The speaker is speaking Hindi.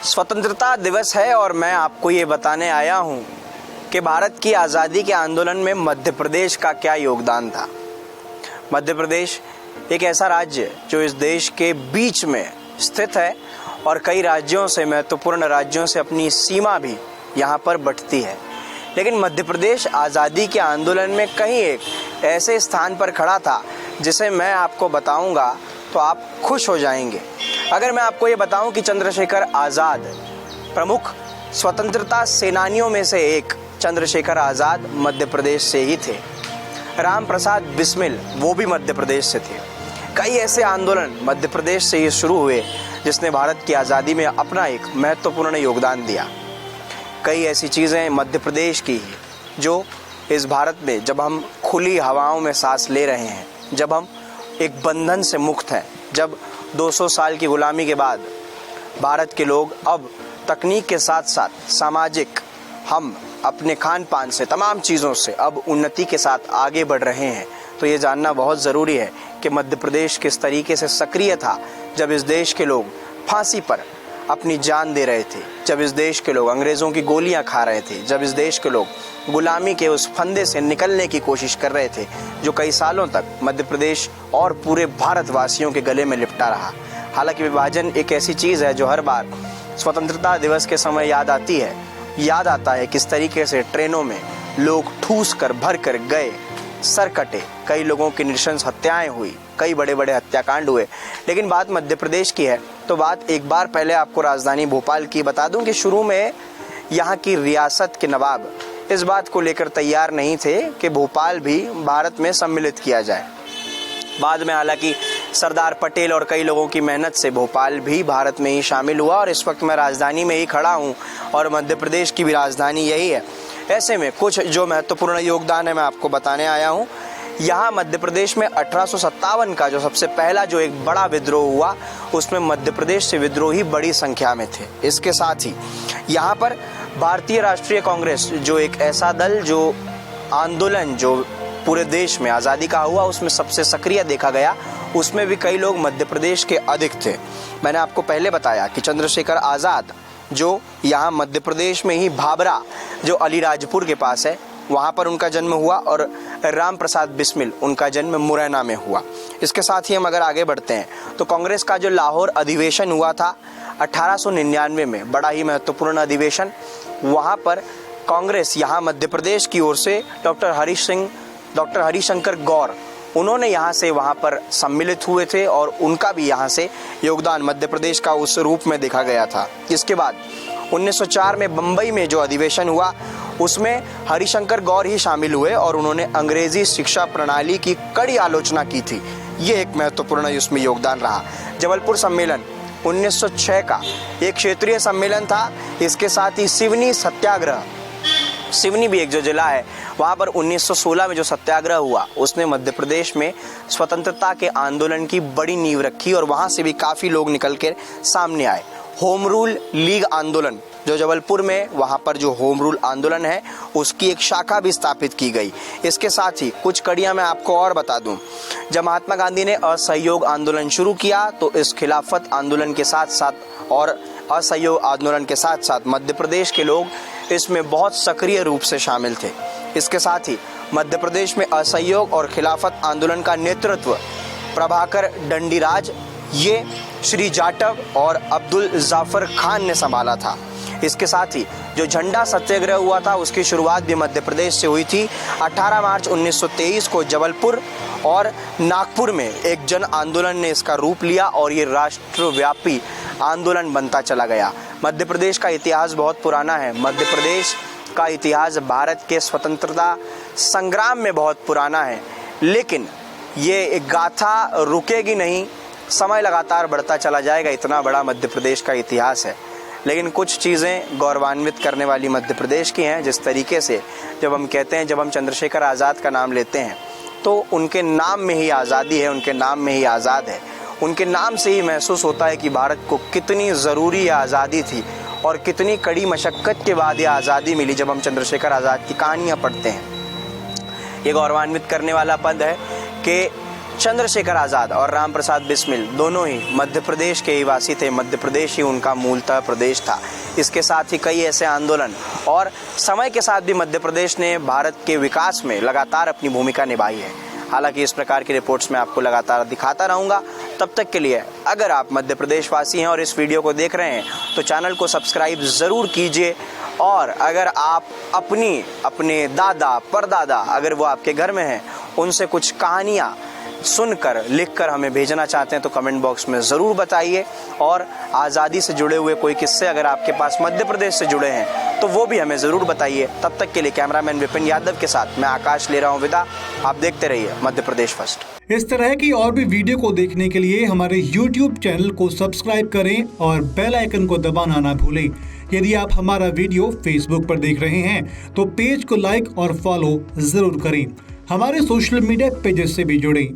स्वतंत्रता दिवस है और मैं आपको ये बताने आया हूँ कि भारत की आज़ादी के आंदोलन में मध्य प्रदेश का क्या योगदान था। मध्य प्रदेश एक ऐसा राज्य जो इस देश के बीच में स्थित है और कई राज्यों से, महत्वपूर्ण राज्यों से अपनी सीमा भी यहाँ पर बंटती है। लेकिन मध्य प्रदेश आज़ादी के आंदोलन में कहीं एक ऐसे स्थान पर खड़ा था जिसे मैं आपको बताऊंगा तो आप खुश हो जाएंगे। अगर मैं आपको ये बताऊं कि चंद्रशेखर आज़ाद प्रमुख स्वतंत्रता सेनानियों में से एक चंद्रशेखर आज़ाद मध्य प्रदेश से ही थे। राम प्रसाद बिस्मिल वो भी मध्य प्रदेश से थे। कई ऐसे आंदोलन मध्य प्रदेश से ही शुरू हुए जिसने भारत की आज़ादी में अपना एक महत्वपूर्ण योगदान दिया। कई ऐसी चीज़ें मध्य प्रदेश की जो इस भारत में, जब हम खुली हवाओं में सांस ले रहे हैं, जब हम एक बंधन से मुक्त हैं, जब 200 साल की गुलामी के बाद भारत के लोग अब तकनीक के साथ साथ सामाजिक, हम अपने खान पान से, तमाम चीज़ों से अब उन्नति के साथ आगे बढ़ रहे हैं, तो ये जानना बहुत ज़रूरी है कि मध्य प्रदेश किस तरीके से सक्रिय था जब इस देश के लोग फांसी पर अपनी जान दे रहे थे, जब इस देश के लोग अंग्रेज़ों की गोलियां खा रहे थे, जब इस देश के लोग गुलामी के उस फंदे से निकलने की कोशिश कर रहे थे जो कई सालों तक मध्य प्रदेश और पूरे भारतवासियों के गले में लिपटा रहा। हालांकि विभाजन एक ऐसी चीज़ है जो हर बार स्वतंत्रता दिवस के समय याद आती है। याद आता है किस तरीके से ट्रेनों में लोग ठूस कर भर कर गए, सर कटे, कई लोगों की नृशंस हत्याएं हुई, कई बड़े बड़े हत्याकांड हुए। लेकिन बात मध्य प्रदेश की है तो बात एक बार पहले आपको राजधानी भोपाल की बता दूं कि शुरू में यहाँ की रियासत के नवाब इस बात को लेकर तैयार नहीं थे कि भोपाल भी भारत में सम्मिलित किया जाए। बाद में हालांकि सरदार पटेल और कई लोगों की मेहनत से भोपाल भी भारत में ही शामिल हुआ और इस वक्त मैं राजधानी में ही खड़ा हूँ और मध्य प्रदेश की भी राजधानी यही है। ऐसे में कुछ जो महत्वपूर्ण योगदान है मैं आपको बताने आया हूँ। यहाँ मध्य प्रदेश में 1857 का जो सबसे पहला जो एक बड़ा विद्रोह हुआ उसमें मध्य प्रदेश से विद्रोही बड़ी संख्या में थे। इसके साथ ही यहाँ पर भारतीय राष्ट्रीय कांग्रेस जो एक ऐसा दल जो आंदोलन जो पूरे देश में आज़ादी का हुआ उसमें सबसे सक्रिय देखा गया, उसमें भी कई लोग मध्य प्रदेश के अधिक थे। मैंने आपको पहले बताया कि चंद्रशेखर आज़ाद जो यहाँ मध्य प्रदेश में ही भाबरा जो अलीराजपुर के पास है वहाँ पर उनका जन्म हुआ और राम प्रसाद बिस्मिल उनका जन्म मुरैना में हुआ। इसके साथ ही हम अगर आगे बढ़ते हैं तो कांग्रेस का जो लाहौर अधिवेशन हुआ था 1899 में, बड़ा ही महत्वपूर्ण अधिवेशन, वहाँ पर कांग्रेस यहाँ मध्य प्रदेश की ओर से डॉक्टर हरिशंकर गौर उन्होंने यहाँ से वहाँ पर सम्मिलित हुए थे और उनका भी यहाँ से योगदान मध्य प्रदेश का उस रूप में देखा गया था। इसके बाद 1904 में बम्बई में जो अधिवेशन हुआ उसमें हरिशंकर गौर ही शामिल हुए और उन्होंने अंग्रेजी शिक्षा प्रणाली की कड़ी आलोचना की थी। ये एक महत्वपूर्ण इसमें योगदान रहा। जबलपुर सम्मेलन 1906 का एक क्षेत्रीय सम्मेलन था। इसके साथ ही सिवनी सत्याग्रह, सिवनी भी एक जो जिला है वहाँ पर 1916 में जो सत्याग्रह हुआ उसने मध्य प्रदेश में स्वतंत्रता के आंदोलन की बड़ी नींव रखी और वहाँ से भी काफ़ी लोग निकल कर सामने आए। होम रूल लीग आंदोलन जो जबलपुर में, वहाँ पर जो होम रूल आंदोलन है उसकी एक शाखा भी स्थापित की गई। इसके साथ ही कुछ कड़ियाँ मैं आपको और बता दूँ। जब महात्मा गांधी ने असहयोग आंदोलन शुरू किया तो इस खिलाफत आंदोलन के साथ साथ और असहयोग आंदोलन के साथ साथ मध्य प्रदेश के लोग इसमें बहुत सक्रिय रूप से शामिल थे। इसके साथ ही मध्य प्रदेश में असहयोग और खिलाफत आंदोलन का नेतृत्व प्रभाकर डंडीराज, ये श्री जाटव और अब्दुल जाफर खान ने संभाला था। इसके साथ ही जो झंडा सत्याग्रह हुआ था उसकी शुरुआत भी मध्य प्रदेश से हुई थी। 18 मार्च 1923 को जबलपुर और नागपुर में एक जन आंदोलन ने इसका रूप लिया और ये राष्ट्रव्यापी आंदोलन बनता चला गया। मध्य प्रदेश का इतिहास बहुत पुराना है। मध्य प्रदेश का इतिहास भारत के स्वतंत्रता संग्राम में बहुत पुराना है, लेकिन ये एक गाथा रुकेगी नहीं, समय लगातार बढ़ता चला जाएगा। इतना बड़ा मध्य प्रदेश का इतिहास है। लेकिन कुछ चीज़ें गौरवान्वित करने वाली मध्य प्रदेश की हैं। जिस तरीके से जब हम कहते हैं, जब हम चंद्रशेखर आज़ाद का नाम लेते हैं तो उनके नाम में ही आज़ादी है, उनके नाम में ही आज़ाद है। उनके नाम से ही महसूस होता है कि भारत को कितनी ज़रूरी आज़ादी थी और कितनी कड़ी मशक्क़त के बाद ये आज़ादी मिली। जब हम चंद्रशेखर आज़ाद की कहानियाँ पढ़ते हैं, ये गौरवान्वित करने वाला पद है कि चंद्रशेखर आज़ाद और राम प्रसाद बिस्मिल दोनों ही मध्य प्रदेश के ही वासी थे। मध्य प्रदेश ही उनका मूलतः प्रदेश था। इसके साथ ही कई ऐसे आंदोलन और समय के साथ भी मध्य प्रदेश ने भारत के विकास में लगातार अपनी भूमिका निभाई है। हालांकि इस प्रकार की रिपोर्ट्स मैं आपको लगातार दिखाता रहूंगा। तब तक के लिए अगर आप मध्य प्रदेश वासी हैं और इस वीडियो को देख रहे हैं तो चैनल को सब्सक्राइब ज़रूर कीजिए। और अगर आप अपने दादा परदादा अगर वो आपके घर में हैं उनसे कुछ कहानियाँ सुनकर लिखकर हमें भेजना चाहते हैं तो कमेंट बॉक्स में ज़रूर बताइए। और आज़ादी से जुड़े हुए कोई किस्से अगर आपके पास मध्य प्रदेश से जुड़े हैं तो वो भी हमें ज़रूर बताइए। तब तक के लिए कैमरामैन विपिन यादव के साथ मैं आकाश ले रहा हूँ विदा। आप देखते रहिए मध्य प्रदेश फर्स्ट। इस तरह की और भी वीडियो को देखने के लिए हमारे YouTube चैनल को सब्सक्राइब करें और बेल आइकन को दबाना ना भूलें। यदि आप हमारा वीडियो Facebook पर देख रहे हैं तो पेज को लाइक और फॉलो जरूर करें। हमारे सोशल मीडिया पेजेस से भी जुड़ें।